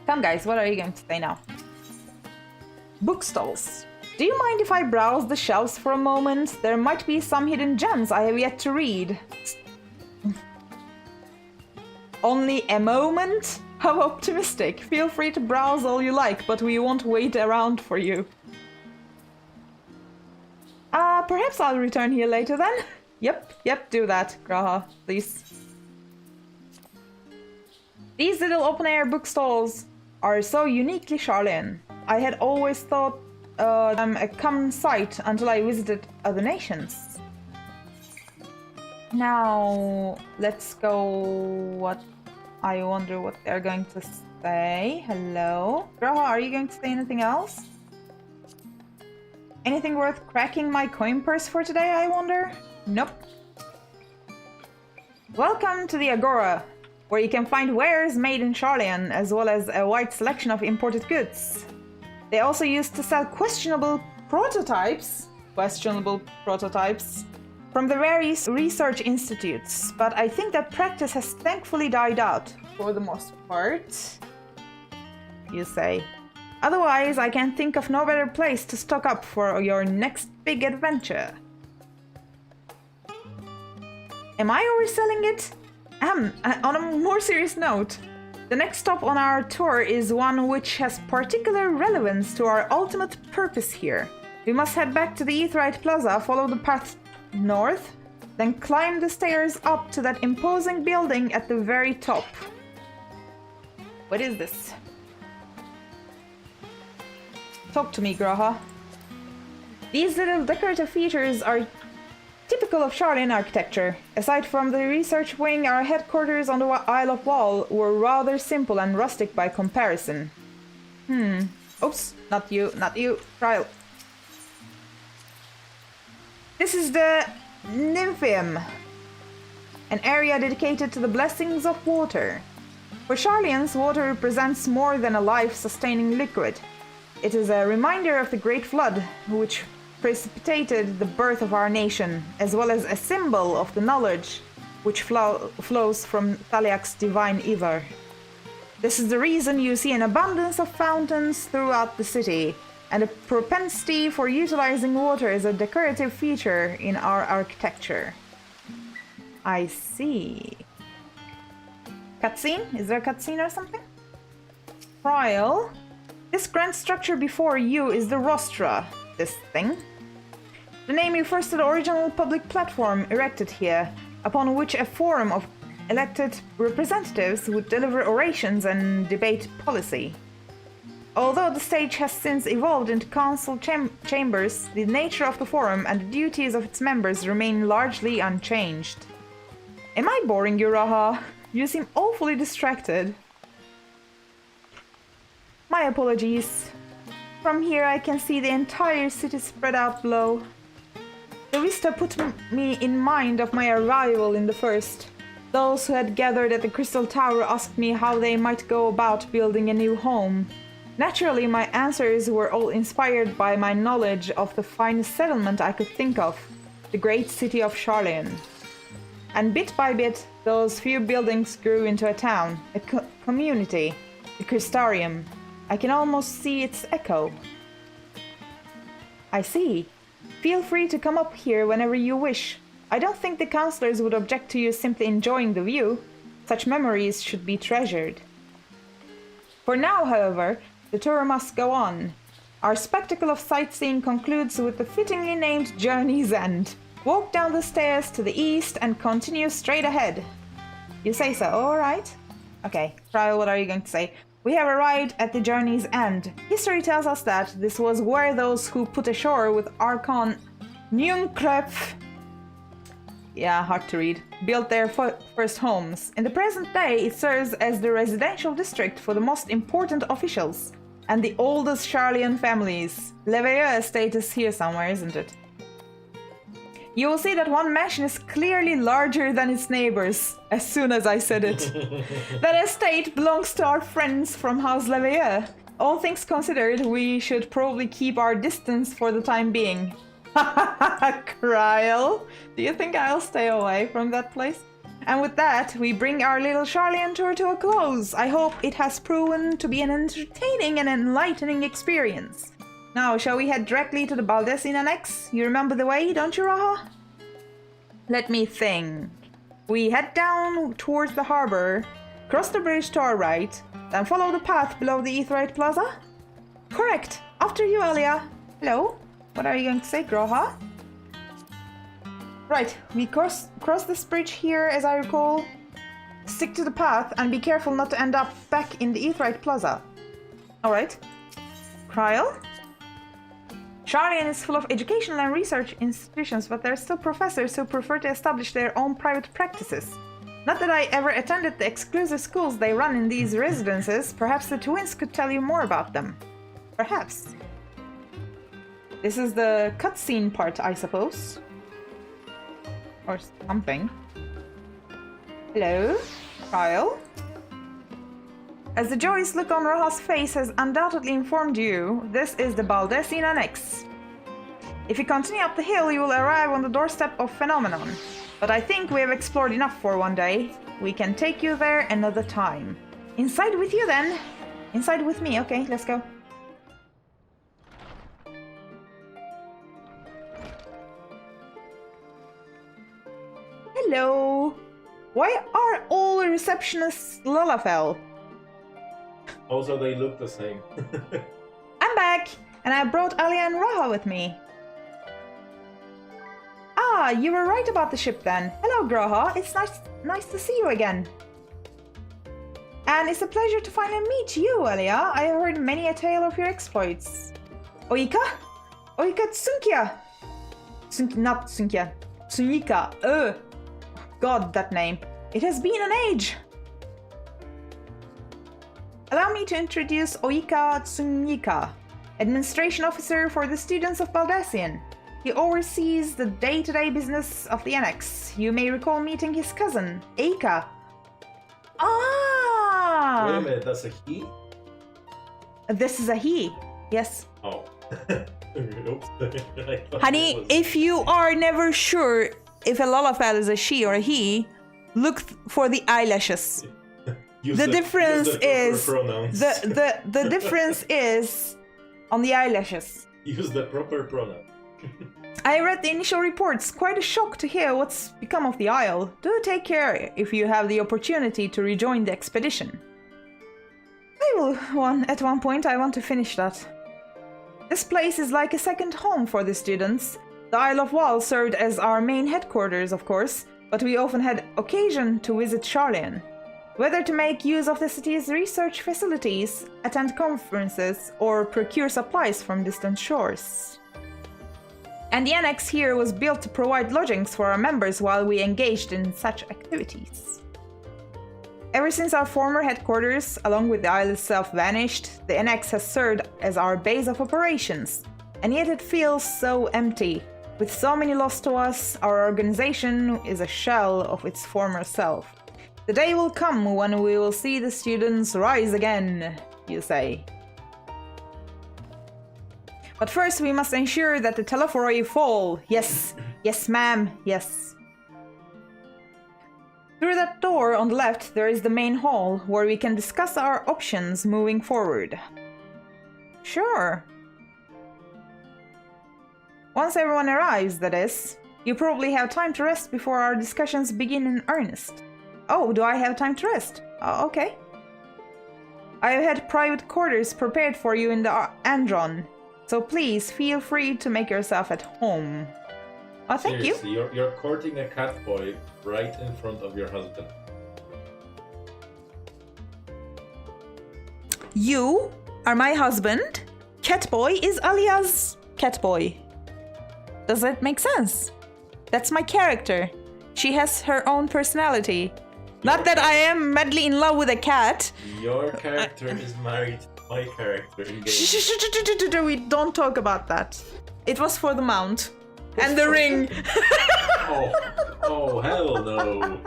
Come guys, what are you going to say now? Bookstalls. Do you mind if I browse the shelves for a moment? There might be some hidden gems I have yet to read. Only a moment? How optimistic. Feel free to browse all you like, but we won't wait around for you. Perhaps I'll return here later then? Yep, do that, Graha, please. These little open-air bookstalls are so uniquely Sharlayan. I had always thought them a common sight until I visited other nations. Now, let's go. I wonder what they're going to say. Hello? Graha, are you going to say anything else? Anything worth cracking my coin purse for today, I wonder? Nope. Welcome to the Agora, where you can find wares made in Sharlayan, as well as a wide selection of imported goods. They also used to sell questionable prototypes from the various research institutes, but I think that practice has thankfully died out, for the most part, you say. Otherwise, I can think of no better place to stock up for your next big adventure. Am I overselling it? On a more serious note, the next stop on our tour is one which has particular relevance to our ultimate purpose here. We must head back to the Aetheryte Plaza, follow the path north, then climb the stairs up to that imposing building at the very top. What is this? Talk to me, Graha. These little decorative features are typical of Sharlayan architecture. Aside from the research wing, our headquarters on the Isle of Wall were rather simple and rustic by comparison. Oops, not you, trial. This is the Nymphium, an area dedicated to the blessings of water. For Sharlayans, water represents more than a life-sustaining liquid. It is a reminder of the Great Flood, which precipitated the birth of our nation, as well as a symbol of the knowledge which flows from Thaliak's divine ether. This is the reason you see an abundance of fountains throughout the city, and a propensity for utilizing water as a decorative feature in our architecture. I see. Cutscene? Is there a cutscene or something? Trial. This grand structure before you is the rostra, this thing. The name refers to the original public platform erected here, upon which a forum of elected representatives would deliver orations and debate policy. Although the stage has since evolved into council chambers, the nature of the forum and the duties of its members remain largely unchanged. Am I boring you, Raha? You seem awfully distracted. My apologies. From here I can see the entire city spread out below. The vista put me in mind of my arrival in the first. Those who had gathered at the Crystal Tower asked me how they might go about building a new home. Naturally, my answers were all inspired by my knowledge of the finest settlement I could think of, the great city of Sharlayan. And bit by bit, those few buildings grew into a town, a community, the Crystarium. I can almost see its echo. I see. Feel free to come up here whenever you wish. I don't think the counselors would object to you simply enjoying the view. Such memories should be treasured. For now, however, the tour must go on. Our spectacle of sightseeing concludes with the fittingly named Journey's End. Walk down the stairs to the east and continue straight ahead. You say so, alright. Okay, Trial, what are you going to say? We have arrived at the Journey's End. History tells us that this was where those who put ashore with Archon Nyunkrep, hard to read, built their first homes. In the present day, it serves as the residential district for the most important officials and the oldest Sharlayan families. Leveilleur estate is here somewhere, isn't it? You will see that one mansion is clearly larger than its neighbors, as soon as I said it. That estate belongs to our friends from House Leveilleur. All things considered, we should probably keep our distance for the time being. Kryl, do you think I'll stay away from that place? And with that, we bring our little Sharlayan tour to a close. I hope it has proven to be an entertaining and enlightening experience. Now, shall we head directly to the Baldessin Annex? You remember the way, don't you, Raha? Let me think. We head down towards the harbor, cross the bridge to our right, then follow the path below the Aetheryte Plaza? Correct. After you, Alia. Hello? What are you going to say, Groha? Right, we cross this bridge here, as I recall. Stick to the path and be careful not to end up back in the Aetheryte Plaza. Alright. Kryl? Sharlayan is full of educational and research institutions, but there are still professors who prefer to establish their own private practices. Not that I ever attended the exclusive schools they run in these residences. Perhaps the twins could tell you more about them. Perhaps. This is the cutscene part, I suppose. Or something. Hello? Kyle? As the joyous look on Raha's face has undoubtedly informed you, this is the Baldessin Annex. If you continue up the hill, you will arrive on the doorstep of Phenomenon. But I think we have explored enough for one day. We can take you there another time. Inside with you then. Inside with me, okay, let's go. Hello! Why are all receptionists Lalafell? Also, they look the same. I'm back! And I brought Alia and Raha with me. Ah, you were right about the ship then. Hello, Graha. It's nice to see you again. And it's a pleasure to finally meet you, Alia. I have heard many a tale of your exploits. Oika? Oika Tsunkia! Not Tsunkia. Tsunika. God, that name. It has been an age! Allow me to introduce Oika Tsunika, Administration Officer for the students of Baldesion. He oversees the day-to-day business of the Annex. You may recall meeting his cousin, Eika. Ah! Wait a minute, that's a he? This is a he, yes. Oh. Honey, if you are never sure if a Lalafell is a she or a he, look for the eyelashes. The difference is the difference is on the eyelashes. Use the proper pronoun. I read the initial reports. Quite a shock to hear what's become of the Isle. Do take care if you have the opportunity to rejoin the expedition. At one point I want to finish that. This place is like a second home for the students. The Isle of Wall served as our main headquarters, of course, but we often had occasion to visit Sharlayan. Whether to make use of the city's research facilities, attend conferences, or procure supplies from distant shores. And the annex here was built to provide lodgings for our members while we engaged in such activities. Ever since our former headquarters, along with the isle itself, vanished, the annex has served as our base of operations. And yet it feels so empty. With so many lost to us, our organization is a shell of its former self. The day will come when we will see the students rise again, you say. But first we must ensure that the Telephoroi fall. Yes, yes ma'am, yes. Through that door on the left there is the main hall, where we can discuss our options moving forward. Sure. Once everyone arrives, that is. You probably have time to rest before our discussions begin in earnest. Oh, do I have time to rest? Okay. I have had private quarters prepared for you in the Andron, so please feel free to make yourself at home. Oh, thank you. Seriously, you're courting a cat boy right in front of your husband. You are my husband. Catboy is alias Catboy. Does that make sense? That's my character. She has her own personality. Not that I am madly in love with a cat. Your character is married to my character in game. We don't talk about that. It was for the mount. And the ring. Oh, hell no.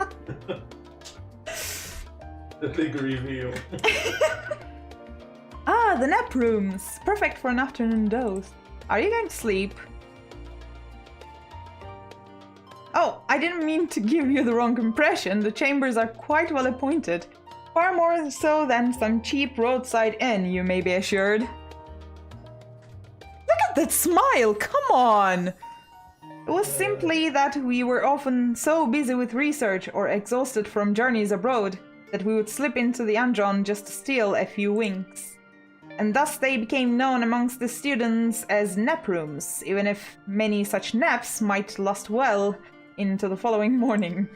The big reveal. Ah, the nap rooms. Perfect for an afternoon doze. Are you going to sleep? Oh, I didn't mean to give you the wrong impression. The chambers are quite well appointed. Far more so than some cheap roadside inn, you may be assured. Look at that smile, come on! It was simply that we were often so busy with research or exhausted from journeys abroad that we would slip into the Andron just to steal a few winks. And thus they became known amongst the students as nap rooms, even if many such naps might last well into the following morning.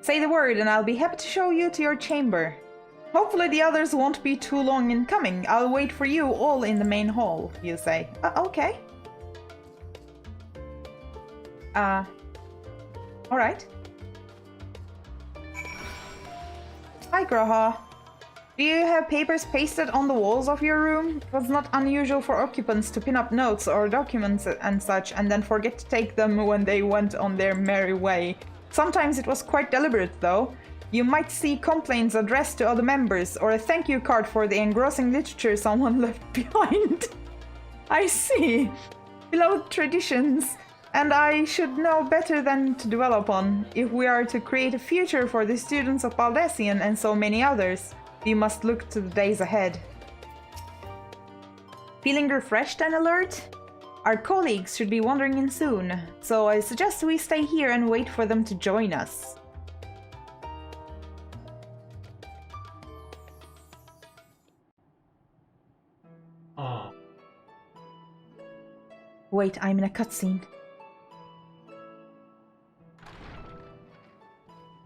Say the word and I'll be happy to show you to your chamber. Hopefully the others won't be too long in coming. I'll wait for you all in the main hall, you say. Okay. Alright. Hi, Graha. Do you have papers pasted on the walls of your room? It was not unusual for occupants to pin up notes or documents and such, and then forget to take them when they went on their merry way. Sometimes it was quite deliberate, though. You might see complaints addressed to other members, or a thank you card for the engrossing literature someone left behind. I see. Beloved traditions, and I should know better than to dwell upon. If we are to create a future for the students of Baldesion and so many others, we must look to the days ahead. Feeling refreshed and alert? Our colleagues should be wandering in soon, so I suggest we stay here and wait for them to join us. Wait, I'm in a cutscene.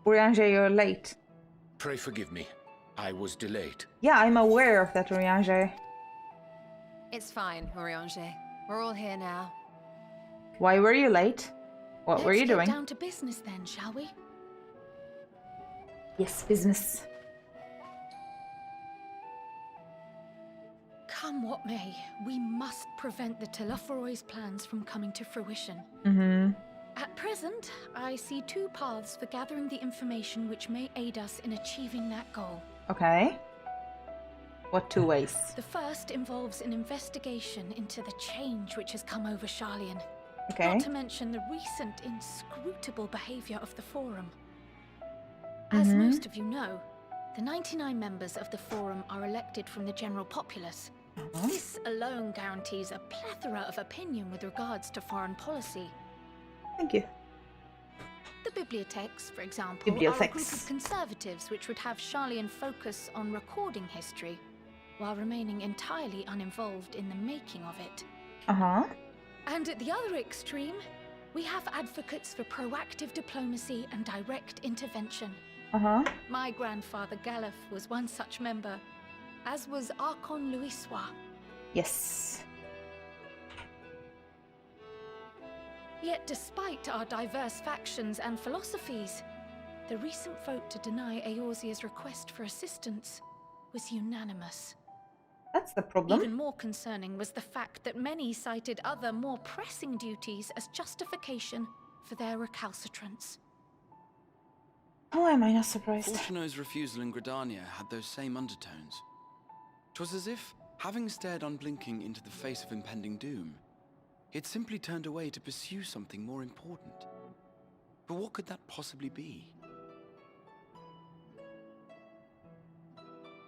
Urianger, you're late. Pray forgive me. I was delayed. Yeah, I'm aware of that, Urianger. It's fine, Huliandel. We're all here now. Why were you late? What were you doing? Let's get down to business then, shall we? Yes, business. Come what may, we must prevent the Telophoroid's plans from coming to fruition. Mm-hmm. At present, I see two paths for gathering the information which may aid us in achieving that goal. Okay. What two ways? The first involves an investigation into the change which has come over Sharlayan. Okay. Not to mention the recent inscrutable behavior of the Forum. As most of you know, the 99 members of the Forum are elected from the general populace. This alone guarantees a plethora of opinion with regards to foreign policy. Thank you. The bibliotheques, for example, are a group of conservatives which would have Sharlayan focus on recording history, while remaining entirely uninvolved in the making of it. And at the other extreme, we have advocates for proactive diplomacy and direct intervention. My grandfather Galef was one such member, as was Archon Louisois. Yes. Yet despite our diverse factions and philosophies, the recent vote to deny Eorzea's request for assistance was unanimous. That's the problem. Even more concerning was the fact that many cited other, more pressing duties as justification for their recalcitrance. Oh, am I not surprised? Fortuno's refusal in Gridania had those same undertones. 'Twas as if, having stared unblinking into the face of impending doom, he had simply turned away to pursue something more important. But what could that possibly be?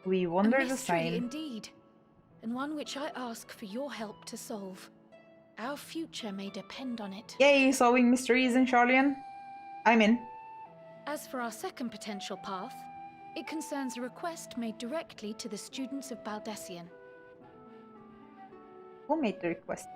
We wonder a the mystery same. Indeed, and one which I ask for your help to solve. Our future may depend on it. Yay, solving mysteries in Sharlayan. I'm in. As for our second potential path, it concerns a request made directly to the students of Baldesion. Who made the request?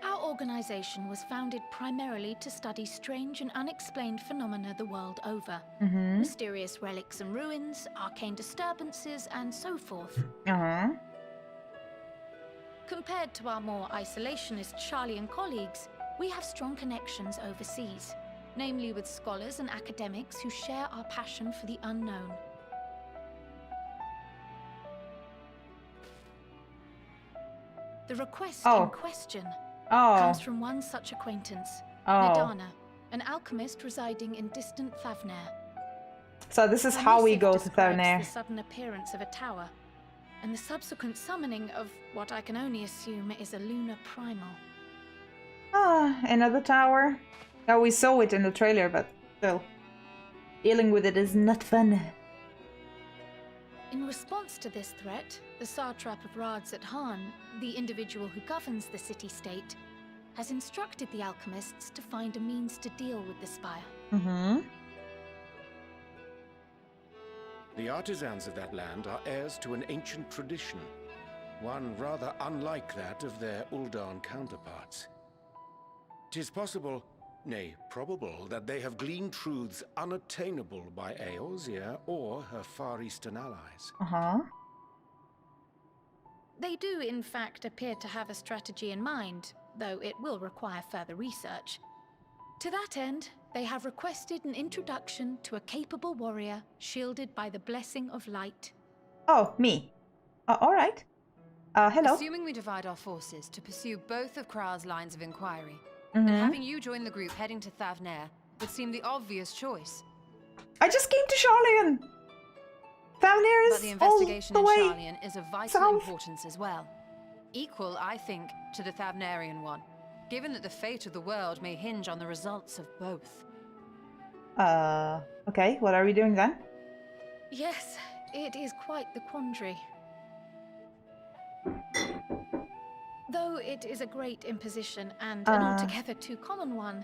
Our organization was founded primarily to study strange and unexplained phenomena the world over. Mysterious relics and ruins, arcane disturbances, and so forth. Compared to our more isolationist Sharlayan colleagues, we have strong connections overseas, namely with scholars and academics who share our passion for the unknown. The request in question comes from one such acquaintance, Medana, an alchemist residing in distant Thavnair. So this is how we go to Thavnair. The sudden appearance of a tower, and the subsequent summoning of what I can only assume is a lunar primal. Another tower. Oh, we saw it in the trailer, but still. Dealing with it is not fun. In response to this threat, the Satrap of Radzat-Han, the individual who governs the city-state, has instructed the alchemists to find a means to deal with the spire. The artisans of that land are heirs to an ancient tradition, one rather unlike that of their Uldan counterparts. 'Tis possible, nay, probable, that they have gleaned truths unattainable by Eorzea or her Far Eastern allies. They do, in fact, appear to have a strategy in mind, though it will require further research. To that end, they have requested an introduction to a capable warrior shielded by the blessing of light. Oh, me. Alright. Hello. Assuming we divide our forces to pursue both of Kral's lines of inquiry, then having you join the group heading to Thavnair would seem the obvious choice. I just came to Sharlayan! Thavnair is But the investigation all the in way Sharlayan is of vital importance as well. Equal, I think, to the Thavnairian one, given that the fate of the world may hinge on the results of both. Okay, what are we doing then? Yes, it is quite the quandary. Though it is a great imposition and an altogether too common one,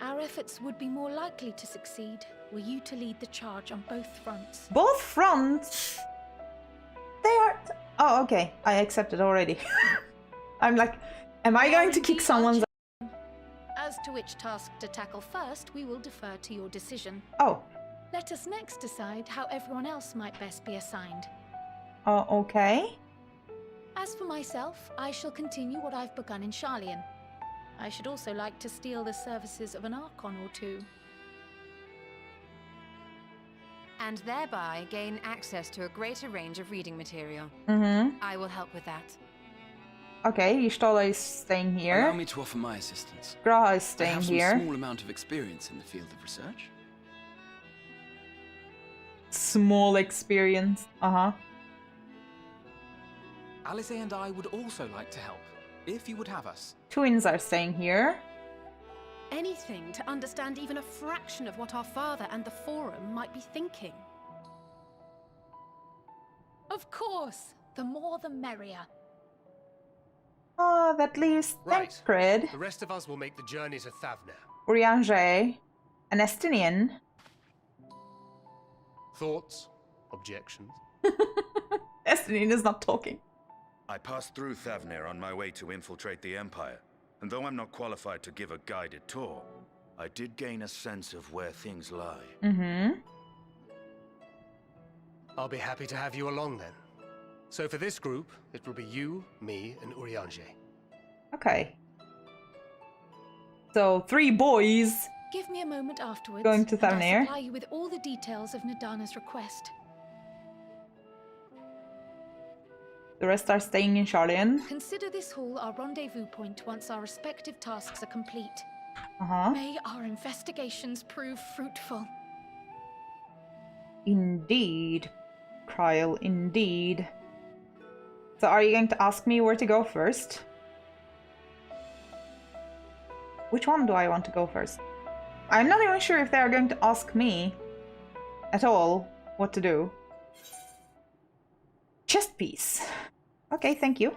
our efforts would be more likely to succeed were you to lead the charge on both fronts. Both fronts? They are... Oh, okay. I accepted already. I'm like, am I going to kick someone's... As to which task to tackle first, we will defer to your decision. Oh. Let us next decide how everyone else might best be assigned. Okay. As for myself, I shall continue what I've begun in Sharlayan. I should also like to steal the services of an Archon or two. And thereby gain access to a greater range of reading material. I will help with that. Okay, Y'shtola is staying here. Allow me to offer my assistance. Graha is I staying have some here. small amount of experience in the field of research. Small experience. Alice and I would also like to help, if you would have us. Twins are staying here. Anything to understand even a fraction of what our father and the Forum might be thinking. Of course, the more the merrier. Oh, that leaves Tancred, The rest of us will make the journey to Thavner. Urianger, and Estinian. Thoughts? Objections? Estinian is not talking. I passed through Thavner on my way to infiltrate the Empire, and though I'm not qualified to give a guided tour, I did gain a sense of where things lie. I'll be happy to have you along then. So for this group, it will be you, me, and Urianger. Okay. So 3 boys. Give me a moment afterwards. Going to and I'll Thavner. supply you with all the details of Nadana's request. The rest are staying in Sharlayan. Consider this hall our rendezvous point once our respective tasks are complete. May our investigations prove fruitful. Indeed. Kryl, indeed. So are you going to ask me where to go first? Which one do I want to go first? I'm not even sure if they are going to ask me at all what to do. Chest piece. Okay, thank you.